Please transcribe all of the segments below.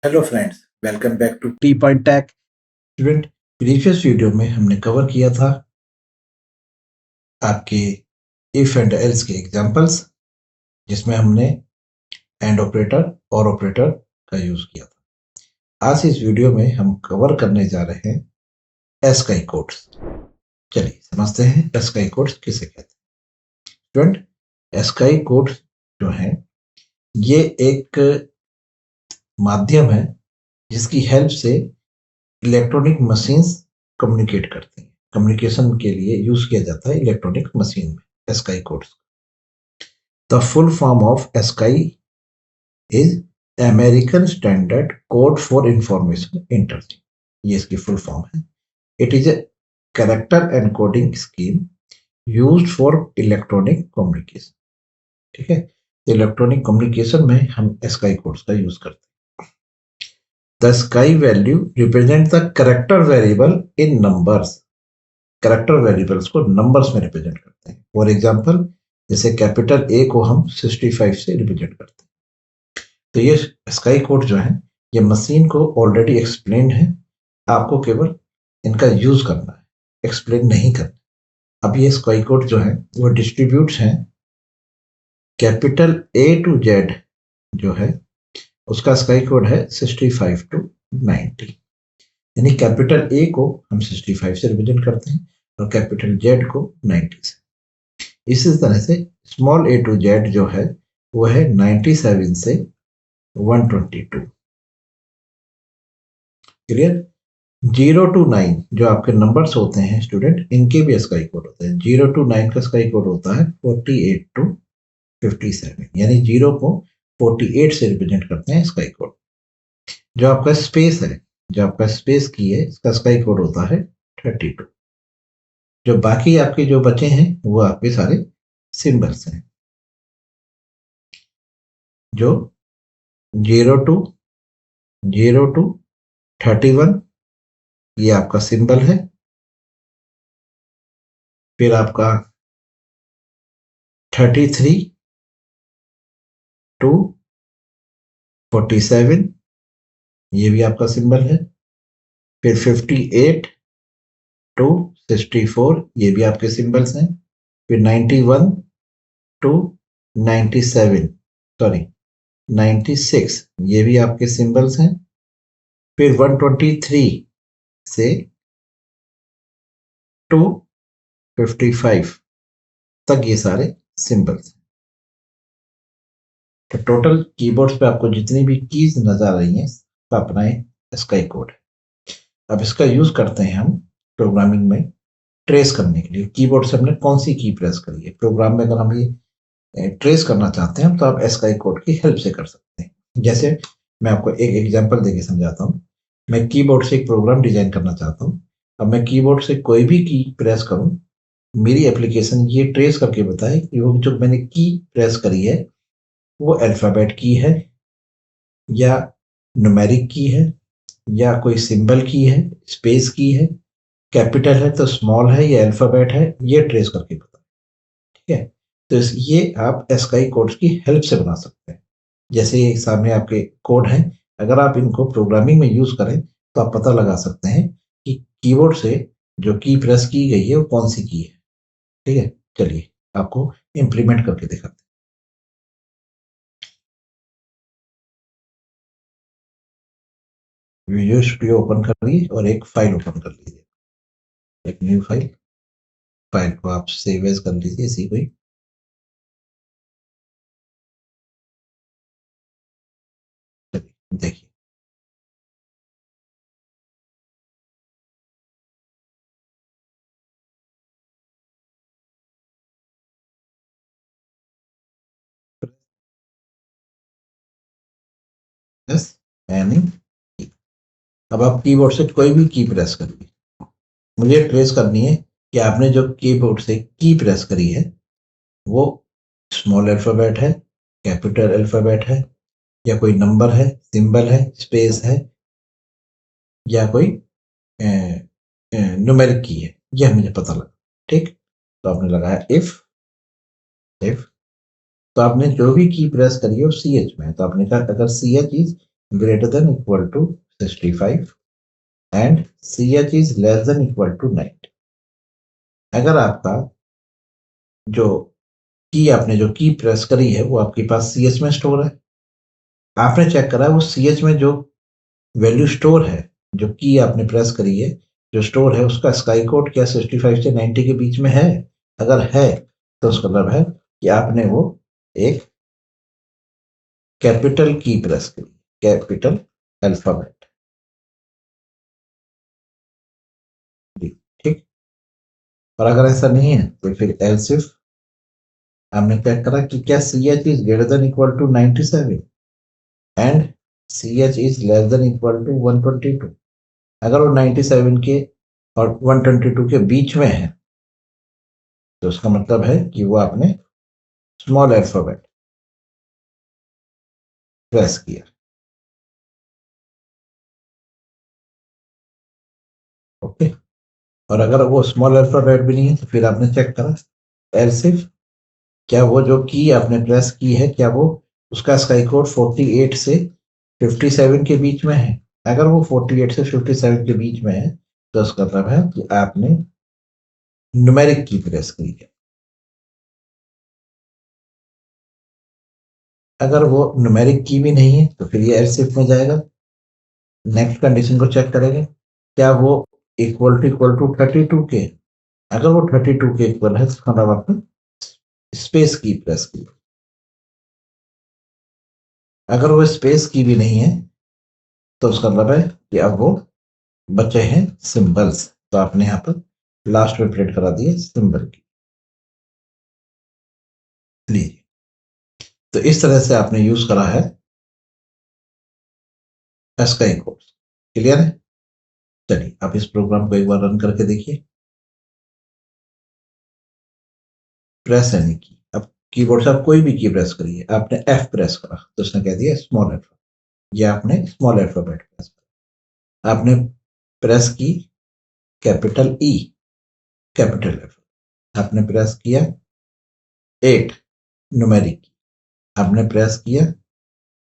Hello friends, welcome back to T Point Tech. Student, previous video में हमने cover किया था आपके इफ एंड एल्स के एग्जांपल्स, जिसमें हमने एंड ऑपरेटर और ऑपरेटर का यूज किया था। आज इस वीडियो में हम कवर करने जा रहे हैं एस्काई कोड्स। चलिए समझते हैं एस्काई कोड्स किसे कहते हैं। स्टूडेंट, एस्काई कोड्स जो है ये एक माध्यम है जिसकी हेल्प से इलेक्ट्रॉनिक मशीन्स कम्युनिकेट करती हैं। कम्युनिकेशन के लिए यूज किया जाता है इलेक्ट्रॉनिक मशीन में ASCII codes. The full form of ASCII is American standard code for information interchange. ये इसकी फुल फॉर्म है। It is a character encoding scheme used for electronic communication. ठीक है, इलेक्ट्रॉनिक कम्युनिकेशन में हम एस्काई कोड्स का use करते हैं। The sky value represents the character variable in numbers. Character variables को नंबर्स में रिप्रेजेंट करते हैं। फॉर एग्जांपल, जैसे कैपिटल ए को हम 65 से रिप्रेजेंट करते हैं। तो ये स्काई कोड जो है ये मशीन को ऑलरेडी एक्सप्लेन है, आपको केवल इनका यूज करना है, एक्सप्लेन नहीं करना। अब ये स्काई कोड जो है वो डिस्ट्रीब्यूट्स हैं। कैपिटल ए टू जेड जो है उसका स्काई कोड है 65 टू 90। यानी कैपिटल ए को हम 65 से रिप्रेजेंट करते हैं और कैपिटल जेड को 90 से। इसी तरह से स्मॉल ए टू जेड जो है वो है 97 से 122। क्लियर? 0 टू 9 जो आपके नंबर्स होते हैं स्टूडेंट, इनके भी स्काई कोड होते हैं। 0 टू 9 का स्काई कोड होता है 48 टू 57। यानी 0 को 48 से रिप्रेजेंट करते हैं स्काई कोड। जो आपका स्पेस है, जो आपका स्पेस की है, इसका स्काई कोड होता है 32। जो बाकी आपके जो बचे हैं वो आपके सारे सिंबल्स हैं। जो 0 टू 31 ये आपका सिंबल है। फिर आपका 33 टू 47 ये भी आपका सिंबल है। फिर 58 टू 64 ये भी आपके सिंबल्स हैं। फिर 91 टू 96 ये भी आपके सिंबल्स हैं। फिर 123 से 255 तक ये सारे सिंबल्स। तो टोटल कीबोर्ड्स पे आपको जितनी भी कीज नजर आ रही हैं तो अपना स्काई कोड है। अब इसका यूज करते हैं हम प्रोग्रामिंग में ट्रेस करने के लिए। कीबोर्ड से हमने कौन सी की प्रेस करी है प्रोग्राम में, अगर हम ये ट्रेस करना चाहते हैं तो आप स्काई कोड की हेल्प से कर सकते हैं। जैसे मैं आपको एक एग्जांपल देके समझाता हूँ। मैं कीबोर्ड से एक प्रोग्राम डिजाइन करना चाहता हूँ। अब मैं कीबोर्ड से कोई भी की प्रेस करूँ, मेरी एप्लीकेशन ये ट्रेस करके बताए कि वो जो मैंने की प्रेस करी है वो अल्फाबेट की है या न्यूमेरिक की है या कोई सिंबल की है, स्पेस की है, कैपिटल है तो स्मॉल है या अल्फाबेट है, ये ट्रेस करके बताए। ठीक है, तो ये आप स्काई कोड्स की हेल्प से बना सकते हैं। जैसे ये सामने आपके कोड हैं, अगर आप इनको प्रोग्रामिंग में यूज करें तो आप पता लगा सकते हैं कि कीबोर्ड से जो की प्रेस की गई है वो कौन सी की है। ठीक है, चलिए आपको इंप्लीमेंट करके दिखाते हैं। विजुअल स्टूडियो ओपन कर लीजिए और एक फाइल ओपन कर लीजिए, एक न्यू फाइल। फाइल को आप सेव एज कर लीजिए इसी को ही। देखिए प्रेस एनी। अब आप कीबोर्ड से कोई भी की प्रेस करिए। मुझे ट्रेस करनी है कि आपने जो कीबोर्ड से की प्रेस करी है वो स्मॉल अल्फाबेट है, कैपिटल अल्फाबेट है, या कोई नंबर है, सिंबल है, स्पेस है, या कोई न्यूमेरिक की है, यह मुझे पता लगा। ठीक, तो आपने लगाया इफ। तो आपने जो भी की प्रेस करी है वो सी एच में है, तो आपने कहा अगर C H is greater than equal to 65 and CH is less than equal to 90। अगर आपका जो आपने जो की प्रेस करी है वो आपके पास CH में स्टोर है, आपने चेक करा वो CH में जो वैल्यू स्टोर है, जो की आपने प्रेस करी है, जो स्टोर है उसका स्काई कोड क्या 65 से 90 के बीच में है? अगर है तो उसका मतलब है कि आपने वो एक कैपिटल की प्रेस करी, कैपिटल अल्फाबेट। ठीक। और अगर ऐसा नहीं है तो फिर एल्स इफ हमने चेक करा कि क्या CH is greater than equal to 97 and CH is less than equal to 122। अगर वो 97 के और 122 के बीच में है तो उसका मतलब है कि वो आपने स्मॉल अल्फाबेट प्रेस किया। ओके। और अगर वो स्मॉल अल्फाबेट भी नहीं है तो फिर आपने चेक करा एल्स इफ क्या वो जो की आपने प्रेस की है क्या वो उसका स्काई कोड 48 से 57 के बीच में है? अगर वो 48 से 57 के बीच में है तो उसका मतलब है कि आपने न्यूमेरिक की प्रेस करी है। अगर वो न्यूमेरिक की भी नहीं है तो फिर ये एल्स इफ में जाएगा। नेक्स्ट कंडीशन को चेक करेंगे क्या वो इक्वल टू 32 के। अगर वो 32 के इक्वल है तो इसका मतलब आपने स्पेस की प्रेस की। अगर वो स्पेस की भी नहीं है तो उसका मतलब है कि अब वो बचे हैं सिंबल्स, तो आपने यहाँ पर लास्ट में प्रिंट करा दिए सिंबल की। लीजिए, तो इस तरह से आपने यूज करा है एस्काई कोड्स। क्लियर है? चलिए आप इस प्रोग्राम को एक बार रन करके देखिए। प्रेस यानी की, अब कीबोर्ड से आप कोई भी की प्रेस करिए, आपने एफ प्रेस करा तो उसने कह दिया स्मॉल अल्फाबेट, ये आपने स्मॉल अल्फाबेट प्रेस करा। आपने प्रेस की कैपिटल ई, कैपिटल अल्फाबेट। आपने प्रेस किया 8 न्यूमेरिक की, आपने प्रेस किया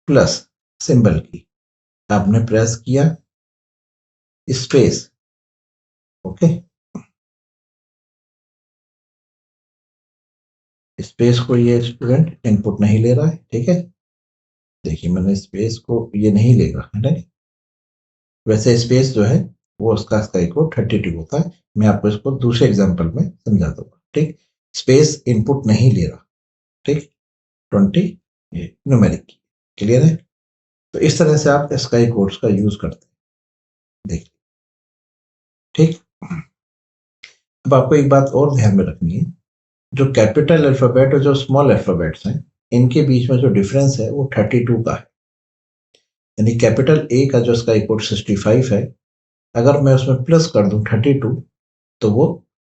प्लस सिंबल की, आपने प्रेस किया स्पेस। ओके। स्पेस को ये स्टूडेंट इनपुट नहीं ले रहा है, ठीक है। देखिए मैंने स्पेस को ये नहीं लेगा, है ना। वैसे स्पेस जो है वो उसका स्काई कोड 32 होता है। मैं आपको इसको दूसरे एग्जांपल में समझा दूंगा। ठीक। स्पेस इनपुट नहीं ले रहा। ठीक। 20 न्यूमेरिक की। क्लियर है? तो इस तरह से आप स्काई कोड्स का यूज करते हैं। देखिए। ठीक। अब आपको एक बात और ध्यान में रखनी है, जो कैपिटल अल्फाबेट और जो स्मॉल अल्फाबेट्स हैं इनके बीच में जो डिफरेंस है वो 32 का है। यानी कैपिटल ए का जो स्काई कोड 65 है, अगर मैं उसमें प्लस कर दूं 32 तो वो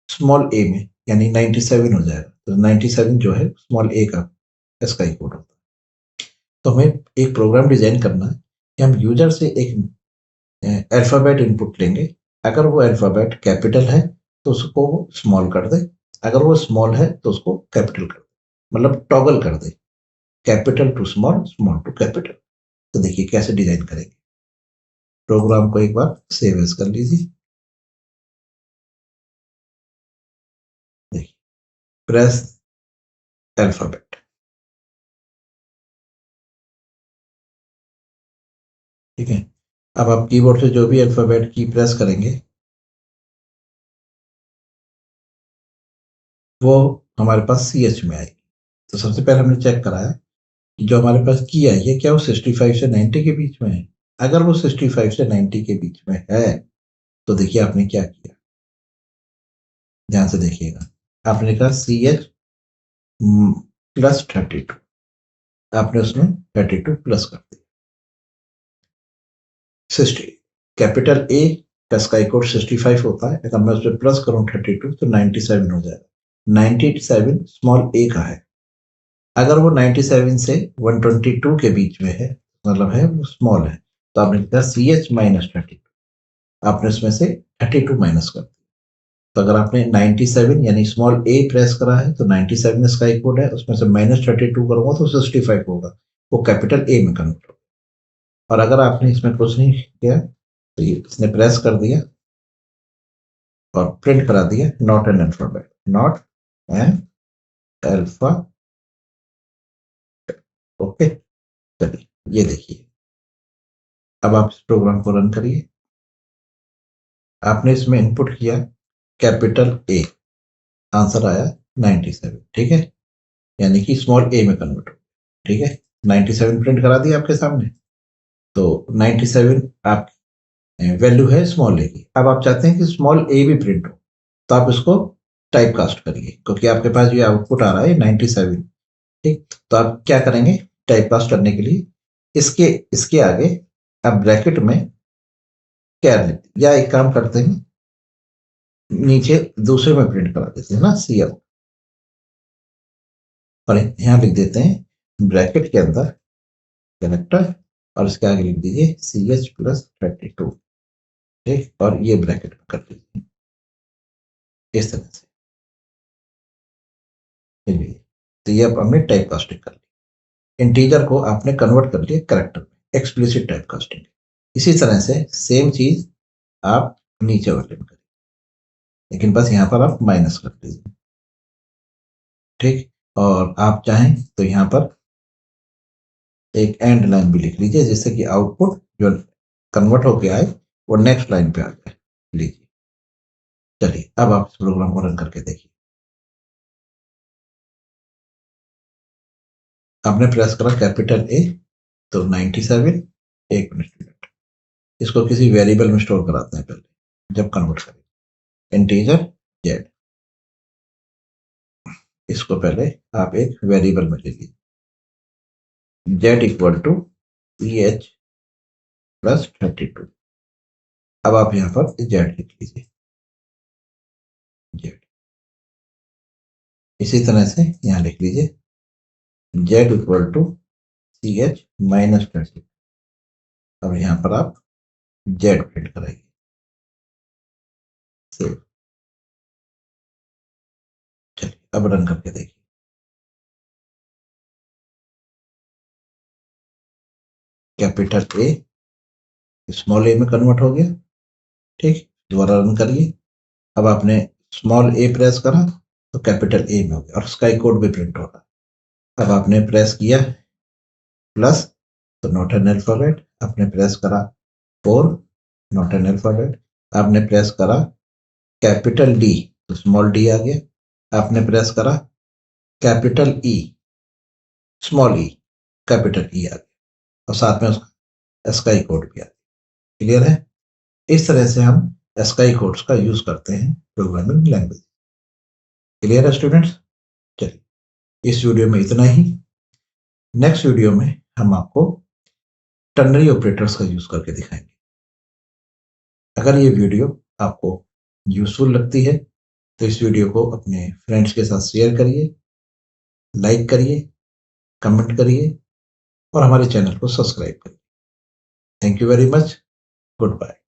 स्मॉल ए में यानी 97 हो जाएगा। तो 97 जो है स्मॉल ए का स्काई कोड होता है। तो हमें एक प्रोग्राम डिजाइन करना है कि हम यूजर से एक अल्फाबेट इनपुट लेंगे। अगर वो अल्फाबेट कैपिटल है तो उसको वो स्मॉल कर दे, अगर वो स्मॉल है तो उसको कैपिटल कर दे, मतलब टॉगल कर दे, capital to small, small to capital. तो देखिए कैसे डिजाइन करेंगे। प्रोग्राम को एक बार सेव एज कर लीजिए। देखिए, प्रेस अल्फाबेट। ठीक है। अब आप कीबोर्ड से जो भी अल्फाबेट की प्रेस करेंगे वो हमारे पास CH में आएगी। तो सबसे पहले हमने चेक कराया कि जो हमारे पास की आई है क्या वो 65 से 90 के बीच में है। अगर वो 65 से 90 के बीच में है तो देखिए आपने क्या किया, ध्यान से देखिएगा। आपने कहा CH प्लस 32, आपने उसमें 32 प्लस कर दिया। 60 कैपिटल ए का स्काई कोड 65 होता है, अगर मैं उसमें प्लस करूं 32 तो 97 हो जाएगा। 97 स्मॉल ए का है। अगर वो 97 से 122 के बीच में है मतलब है वो स्मॉल है, तो आपने लिखा CH माइनस 32, आपने उसमें से 32 माइनस कर दिया। तो अगर आपने 97 यानी स्मॉल ए प्रेस करा है तो 97 इसका एक कोड है, उसमें से माइनस 32 करूंगा तो 65 होगा, वो कैपिटल ए में कन्वर्ट होगा। और अगर आपने इसमें कुछ नहीं किया तो ये इसने प्रेस कर दिया और प्रिंट करा दिया not an alphabet, not an alpha. Okay, चलिए ये देखिए। अब आप इस प्रोग्राम को रन करिए। आपने इसमें इनपुट किया कैपिटल ए, आंसर आया 97, ठीक है, यानी कि स्मॉल ए में कन्वर्ट हो, ठीक है। 97 प्रिंट करा दिया आपके सामने, तो 97 आप वैल्यू है स्मॉल ए की। अब आप चाहते हैं कि स्मॉल ए भी प्रिंट हो, तो आप इसको टाइप कास्ट करिए, क्योंकि आपके पास ये आउटपुट आ रहा है 97, ठीक। तो आप क्या करेंगे टाइप कास्ट करने के लिए, इसके इसके आगे आप ब्रैकेट में क्या या एक काम करते हैं, नीचे दूसरे में प्रिंट करा देते हैं ना, सी आउट, और यहाँ लिख देते हैं ब्रैकेट के अंदर कैरेक्टर, और इसके आगे लिख दीजिए CH+32, ठीक, और ये ब्रैकेट में कर दीजिए इस तरह से। चलिए, तो ये अब हमने टाइप कास्टिंग कर ली, इंटीजर को आपने कन्वर्ट कर लिया कैरेक्टर में, एक्सप्लिसिट टाइप कास्टिंग। इसी तरह से सेम चीज आप नीचे वाले में करें, लेकिन बस यहाँ पर आप माइनस कर दीजिए, ठीक। और आप चाहें तो यहाँ पर एक एंड लाइन भी लिख लीजिए, जिससे कि आउटपुट जो कन्वर्ट होके आए वो नेक्स्ट लाइन पे आ जाए। लीजिए, चलिए अब आप इस प्रोग्राम को रन करके देखिए। आपने प्रेस करा कैपिटल ए, तो 97, एक मिनट, इसको किसी वेरिएबल में स्टोर कराते हैं पहले, जब कन्वर्ट करें इंटीजर जेड, इसको पहले आप एक वेरिएबल में ले लीजिए, जेड इक्वल टू CH+32। अब आप यहाँ पर जेड लिख लीजिए, जेड। इसी तरह से यहाँ लिख लीजिए जेड इक्वल टू CH-32। अब यहाँ पर आप जेड प्रिंट करेंगे, सेव। चलिए अब रन करके देखिए। कैपिटल ए स्मॉल ए में कन्वर्ट हो गया, ठीक। दोबारा रन करिए। अब आपने स्मॉल ए प्रेस करा तो कैपिटल ए में हो गया, और स्काई कोड भी प्रिंट हो रहा। अब आपने प्रेस किया प्लस, तो नॉट एन अल्फाबेट। आपने प्रेस करा 4, नॉट एन अल्फाबेट। आपने प्रेस करा कैपिटल डी, तो स्मॉल डी आ गया। आपने प्रेस करा कैपिटल ई, स्मॉल ई, कैपिटल ई आ गया, और साथ में उसका स्काई कोड भी आ गया। क्लियर है? इस तरह से हम स्काई कोड्स का यूज करते हैं प्रोग्रामिंग लैंग्वेज। क्लियर है स्टूडेंट्स? चलिए इस वीडियो में इतना ही। नेक्स्ट वीडियो में हम आपको टर्नरी ऑपरेटर्स का यूज करके दिखाएंगे। अगर ये वीडियो आपको यूजफुल लगती है तो इस वीडियो को अपने फ्रेंड्स के साथ शेयर करिए, लाइक करिए, कमेंट करिए, और हमारे चैनल को सब्सक्राइब करिए। Thank you very much. Good bye.